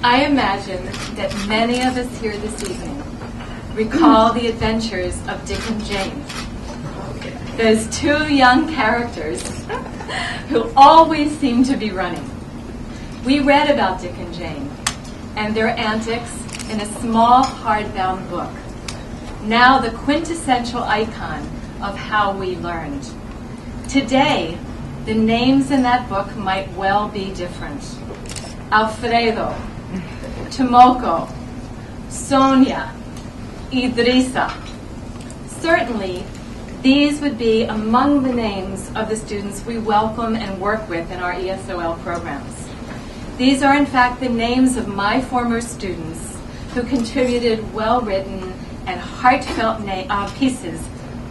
I imagine that many of us here this evening recall the adventures of Dick and Jane, those two young characters who always seem to be running. We read about Dick and Jane and their antics in a small hardbound book, now the quintessential icon of how we learned. Today, the names in that book might well be different. Alfredo, Tomoko, Sonia, Idrissa. Certainly, these would be among the names of the students we welcome and work with in our ESOL programs. These are, in fact, the names of my former students who contributed well-written and heartfelt pieces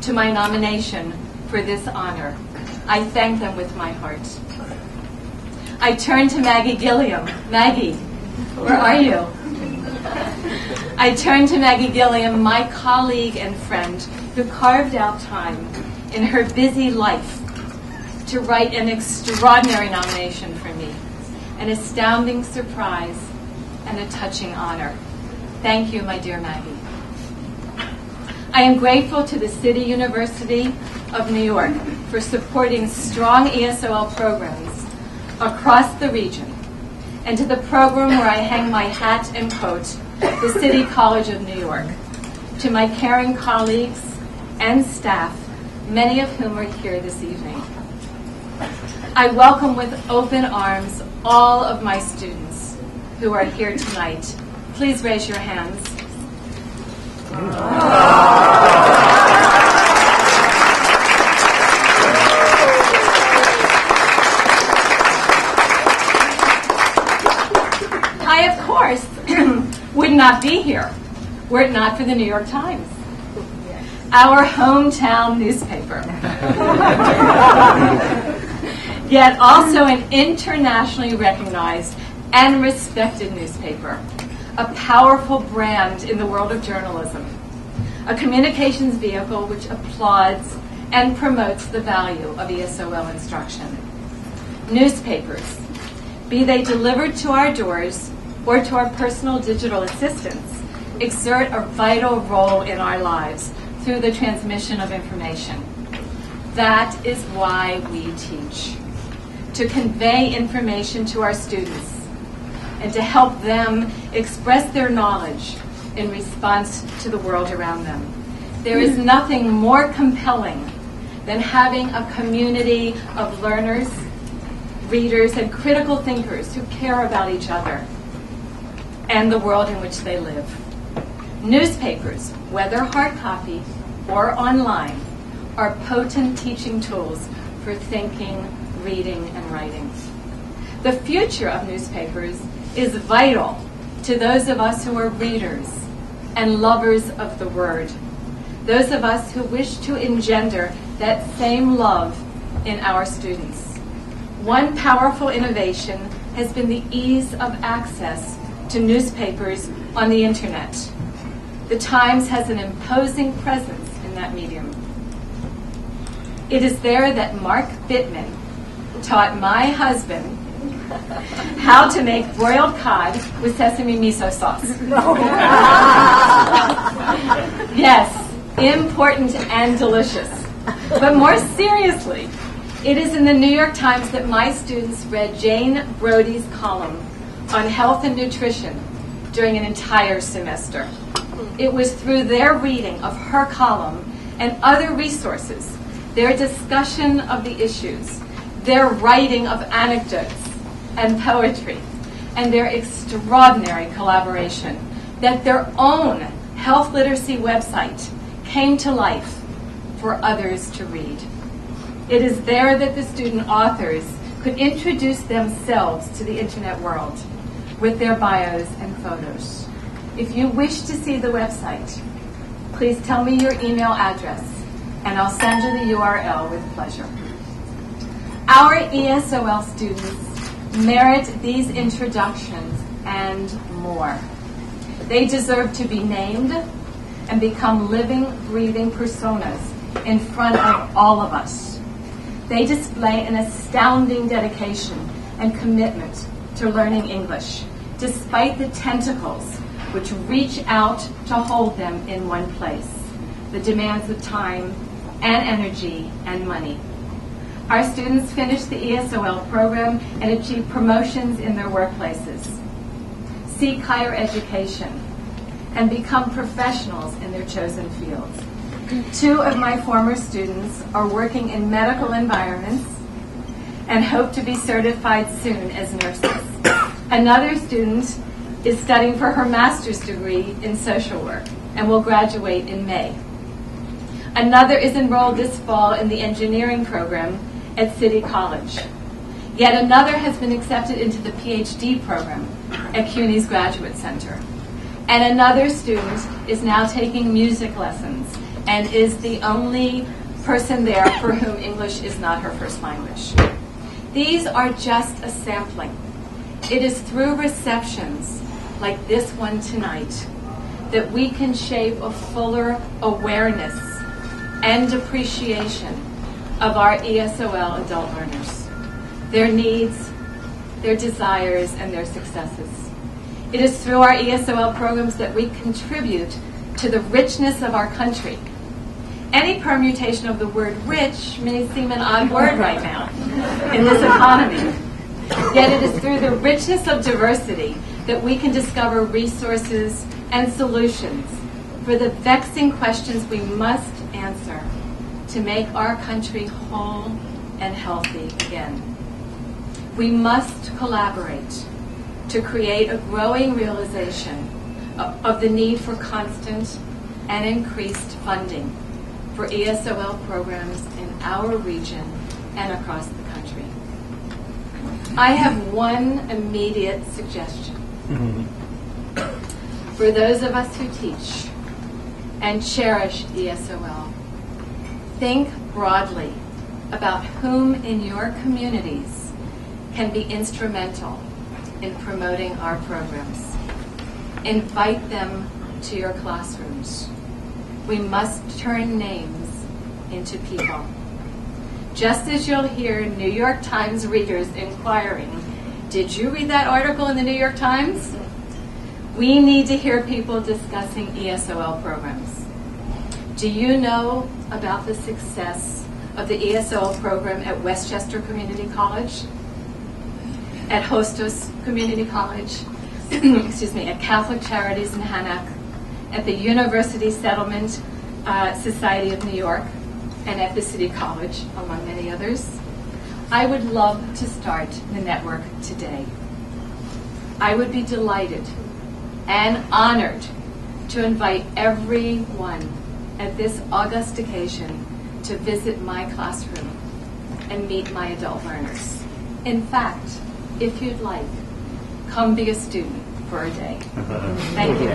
to my nomination for this honor. I thank them with my heart. I turn to Maggie Gilliam. Maggie, where are you? I turn to Maggie Gilliam, my colleague and friend, who carved out time in her busy life to write an extraordinary nomination for me, an astounding surprise, and a touching honor. Thank you, my dear Maggie. I am grateful to the City University of New York for supporting strong ESOL programs across the region, and to the program where I hang my hat and coat, the City College of New York. To my caring colleagues and staff, many of whom are here this evening. I welcome with open arms all of my students who are here tonight. Please raise your hands. I, of course, would not be here were it not for the New York Times, our hometown newspaper. Yet also an internationally recognized and respected newspaper, a powerful brand in the world of journalism, a communications vehicle which applauds and promotes the value of ESOL instruction. Newspapers, be they delivered to our doors or to our personal digital assistants, exert a vital role in our lives through the transmission of information. That is why we teach, to convey information to our students and to help them express their knowledge in response to the world around them. There is nothing more compelling than having a community of learners, readers, and critical thinkers who care about each other and the world in which they live. Newspapers, whether hard copy or online, are potent teaching tools for thinking, reading, and writing. The future of newspapers is vital to those of us who are readers and lovers of the word, those of us who wish to engender that same love in our students. One powerful innovation has been the ease of access to newspapers on the internet. The Times has an imposing presence in that medium. It is there that Mark Bittman taught my husband how to make broiled cod with sesame miso sauce. Yes, important and delicious. But more seriously, it is in the New York Times that my students read Jane Brody's column on health and nutrition during an entire semester. It was through their reading of her column and other resources, their discussion of the issues, their writing of anecdotes and poetry, and their extraordinary collaboration, that their own health literacy website came to life for others to read. It is there that the student authors could introduce themselves to the internet world with their bios and photos. If you wish to see the website, please tell me your email address, and I'll send you the URL with pleasure. Our ESOL students merit these introductions and more. They deserve to be named and become living, breathing personas in front of all of us. They display an astounding dedication and commitment to learning English, despite the tentacles which reach out to hold them in one place, the demands of time and energy and money. Our students finish the ESOL program and achieve promotions in their workplaces, seek higher education, and become professionals in their chosen fields. 2 of my former students are working in medical environments and hope to be certified soon as nurses. Another student is studying for her master's degree in social work and will graduate in May. Another is enrolled this fall in the engineering program at City College. Yet another has been accepted into the PhD program at CUNY's Graduate Center. And another student is now taking music lessons and is the only person there for whom English is not her first language. These are just a sampling. It is through receptions like this one tonight that we can shape a fuller awareness and appreciation of our ESOL adult learners, their needs, their desires, and their successes. It is through our ESOL programs that we contribute to the richness of our country. Any permutation of the word rich may seem an odd word right now in this economy. Yet it is through the richness of diversity that we can discover resources and solutions for the vexing questions we must answer to make our country whole and healthy again. We must collaborate to create a growing realization of the need for constant and increased funding for ESOL programs in our region and across the country. I have one immediate suggestion. For those of us who teach and cherish ESOL, think broadly about whom in your communities can be instrumental in promoting our programs. Invite them to your classrooms. We must turn names into people. Just as you'll hear New York Times readers inquiring, "Did you read that article in the New York Times?" We need to hear people discussing ESOL programs. Do you know about the success of the ESOL program at Westchester Community College? At Hostos Community College? Excuse me, at Catholic Charities in Hannock, at the University Settlement Society of New York, and at the City College, among many others? I would love to start the network today. I would be delighted and honored to invite everyone at this august occasion to visit my classroom and meet my adult learners. In fact, if you'd like, come be a student for a day. Thank you.